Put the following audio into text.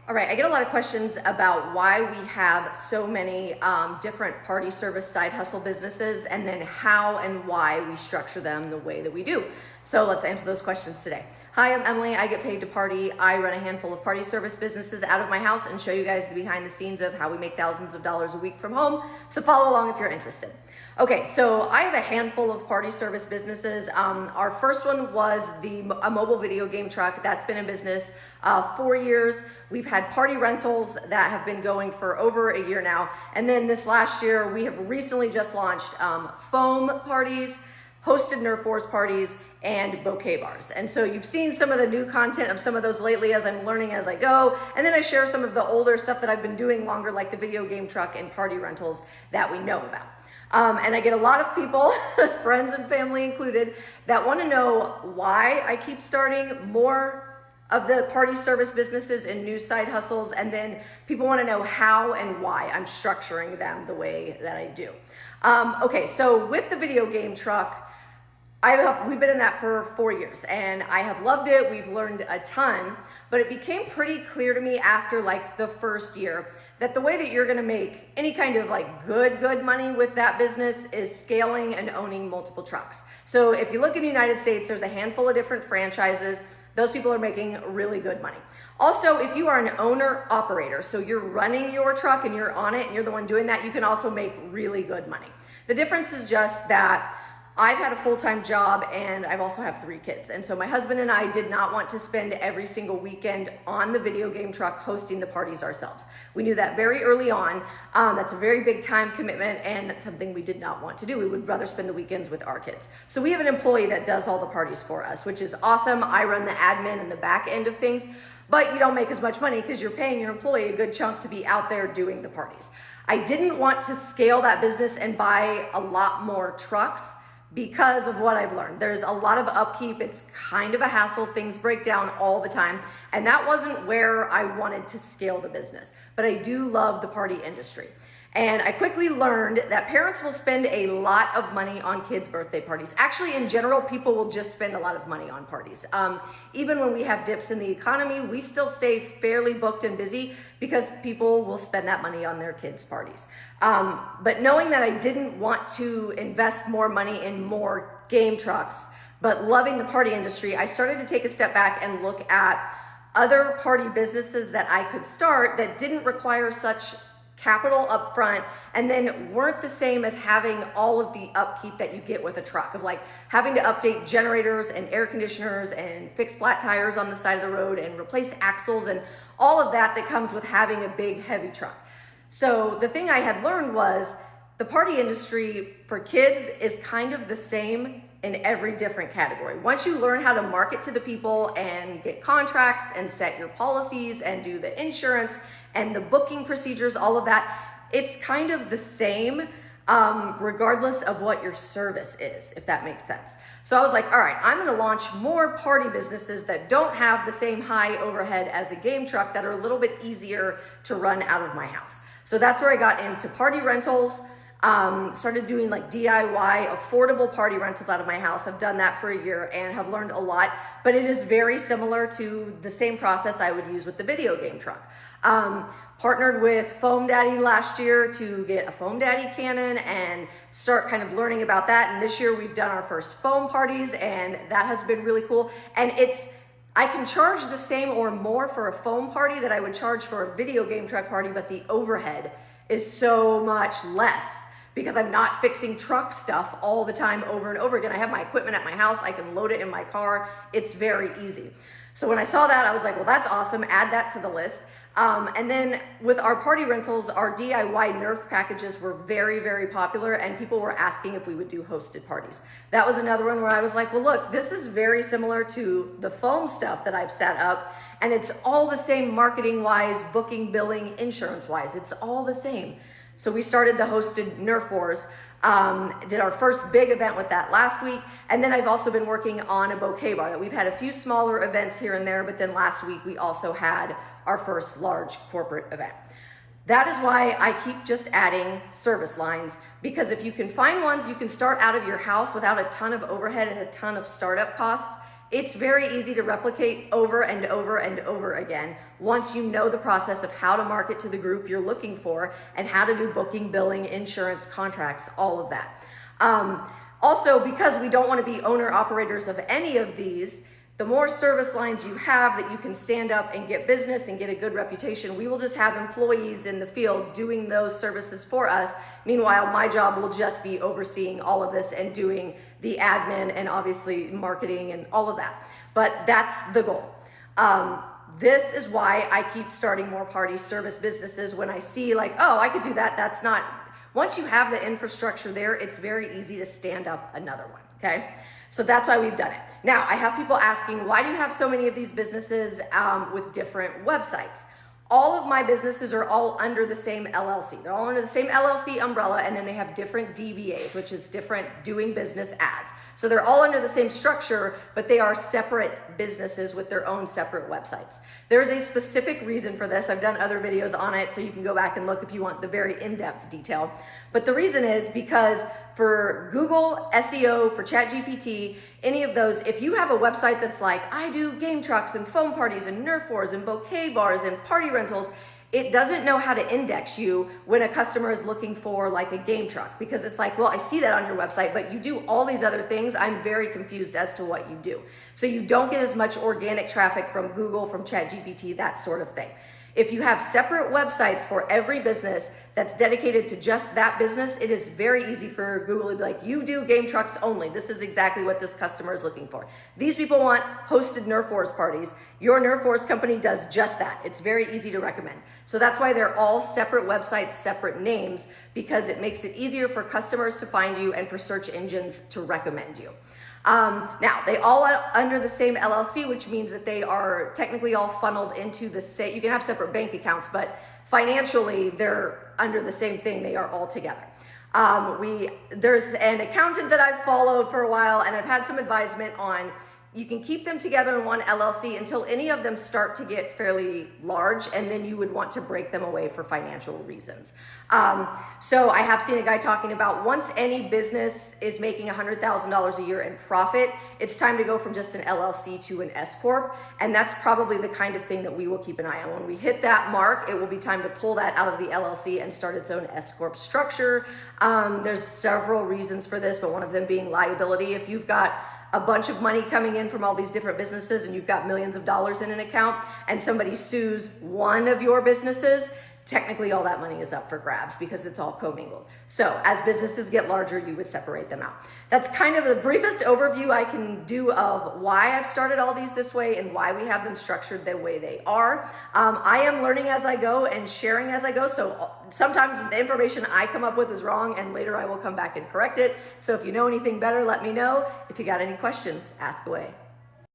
All right, I get a lot of questions about why we have so many different party service side hustle businesses and then how and why we structure them the way that we do. So let's answer those questions today. Hi, I'm Emily. I get paid to party. I run a handful of party service businesses out of my house and show you guys the behind the scenes of how we make thousands of dollars a week from home. So follow along if you're interested. Okay, so I have a handful of party service businesses. Our first one was a mobile video game truck that's been in business 4 years. We've had party rentals that have been going for over a year now. And then this last year, we have recently just launched foam parties, hosted Nerf Wars parties, and bouquet bars. And so you've seen some of the new content of some of those lately as I'm learning as I go. And then I share some of the older stuff that I've been doing longer, like the video game truck and party rentals that we know about. And I get a lot of people, friends and family included, that want to know why I keep starting more of the party service businesses and new side hustles. And then people want to know how and why I'm structuring them the way that I do. Okay, so with the video game truck, we've been in that for 4 years and I have loved it. We've learned a ton, but it became pretty clear to me after like the first year that the way that you're gonna make any kind of like good money with that business is scaling and owning multiple trucks. So if you look in the United States, there's a handful of different franchises. Those people are making really good money. Also, if you are an owner operator, so you're running your truck and you're on it and you're the one doing that, you can also make really good money. The difference is just that I've had a full-time job and I've also have 3 kids. And so my husband and I did not want to spend every single weekend on the video game truck hosting the parties ourselves. We knew that very early on. That's a very big time commitment and something we did not want to do. We would rather spend the weekends with our kids. So we have an employee that does all the parties for us, which is awesome. I run the admin and the back end of things, but you don't make as much money because you're paying your employee a good chunk to be out there doing the parties. I didn't want to scale that business and buy a lot more trucks because of what I've learned. There's a lot of upkeep. It's kind of a hassle. Things break down all the time. And that wasn't where I wanted to scale the business. But I do love the party industry. And I quickly learned that parents will spend a lot of money on kids' birthday parties. Actually, in general, people will just spend a lot of money on parties. Even when we have dips in the economy, we still stay fairly booked and busy because people will spend that money on their kids' parties. But knowing that I didn't want to invest more money in more game trucks, but loving the party industry, I started to take a step back and look at other party businesses that I could start that didn't require such capital up front and then weren't the same as having all of the upkeep that you get with a truck, of like having to update generators and air conditioners and fix flat tires on the side of the road and replace axles and all of that comes with having a big heavy truck. So the thing I had learned was the party industry for kids is kind of the same in every different category. Once you learn how to market to the people and get contracts and set your policies and do the insurance and the booking procedures, all of that, it's kind of the same regardless of what your service is, if that makes sense. So I was like, all right, I'm gonna launch more party businesses that don't have the same high overhead as a game truck, that are a little bit easier to run out of my house. So that's where I got into party rentals. Started doing like DIY affordable party rentals out of my house. I've done that for a year and have learned a lot, but it is very similar to the same process I would use with the video game truck. Partnered with Foam Daddy last year to get a Foam Daddy cannon and start kind of learning about that. And this year we've done our first foam parties and that has been really cool. And I can charge the same or more for a foam party that I would charge for a video game truck party, but the overhead is so much less because I'm not fixing truck stuff all the time over and over again. I have my equipment at my house. I can load it in my car. It's very easy. So when I saw that, I was like, well, that's awesome. Add that to the list. And then with our party rentals, our DIY Nerf packages were very, very popular and people were asking if we would do hosted parties. That was another one where I was like, well, look, this is very similar to the foam stuff that I've set up and it's all the same marketing wise, booking, billing, insurance wise, it's all the same. So we started the hosted Nerf Wars, did our first big event with that last week. And then I've also been working on a bouquet bar that we've had a few smaller events here and there, but then last week we also had our first large corporate event. That is why I keep just adding service lines, because if you can find ones you can start out of your house without a ton of overhead and a ton of startup costs, It's very easy to replicate over and over and over again once you know the process of how to market to the group you're looking for and how to do booking, billing, insurance, contracts, all of that. Also, because we don't want to be owner operators of any of these, the more service lines you have that you can stand up and get business and get a good reputation, we will just have employees in the field doing those services for us. Meanwhile, my job will just be overseeing all of this and doing the admin and obviously marketing and all of that. But that's the goal. This is why I keep starting more party service businesses when I see like, oh, I could do that. That's not, once you have the infrastructure there, it's very easy to stand up another one, okay? So that's why we've done it. Now, I have people asking, why do you have so many of these businesses with different websites? All of my businesses are all under the same LLC. They're all under the same LLC umbrella, and then they have different DBAs, which is different doing business as. So they're all under the same structure, but they are separate businesses with their own separate websites. There's a specific reason for this. I've done other videos on it, so you can go back and look if you want the very in-depth detail. But the reason is because for Google, SEO, for ChatGPT, any of those, if you have a website that's like, I do game trucks and foam parties and Nerf wars and bouquet bars and party rentals, it doesn't know how to index you when a customer is looking for like a game truck, because it's like, well, I see that on your website, but you do all these other things. I'm very confused as to what you do. So you don't get as much organic traffic from Google, from ChatGPT, that sort of thing. If you have separate websites for every business that's dedicated to just that business, it is very easy for Google to be like, you do game trucks only. This is exactly what this customer is looking for. These people want hosted Nerf Wars parties. Your Nerf Wars company does just that. It's very easy to recommend. So that's why they're all separate websites, separate names, because it makes it easier for customers to find you and for search engines to recommend you. Now, they all are under the same LLC, which means that they are technically all funneled into the same, you can have separate bank accounts, but financially they're under the same thing. They are all together. There's an accountant that I've followed for a while, and I've had some advisement on you can keep them together in one LLC until any of them start to get fairly large, and then you would want to break them away for financial reasons. So I have seen a guy talking about once any business is making $100,000 a year in profit, it's time to go from just an LLC to an S Corp, and that's probably the kind of thing that we will keep an eye on. When we hit that mark, it will be time to pull that out of the LLC and start its own S Corp structure. There's several reasons for this, but one of them being liability. If you've got a bunch of money coming in from all these different businesses and you've got millions of dollars in an account and somebody sues one of your businesses, technically all that money is up for grabs because it's all commingled. So as businesses get larger, you would separate them out. That's kind of the briefest overview I can do of why I've started all these this way and why we have them structured the way they are. I am learning as I go and sharing as I go. So sometimes the information I come up with is wrong, and later I will come back and correct it. So if you know anything better, let me know. If you got any questions, ask away.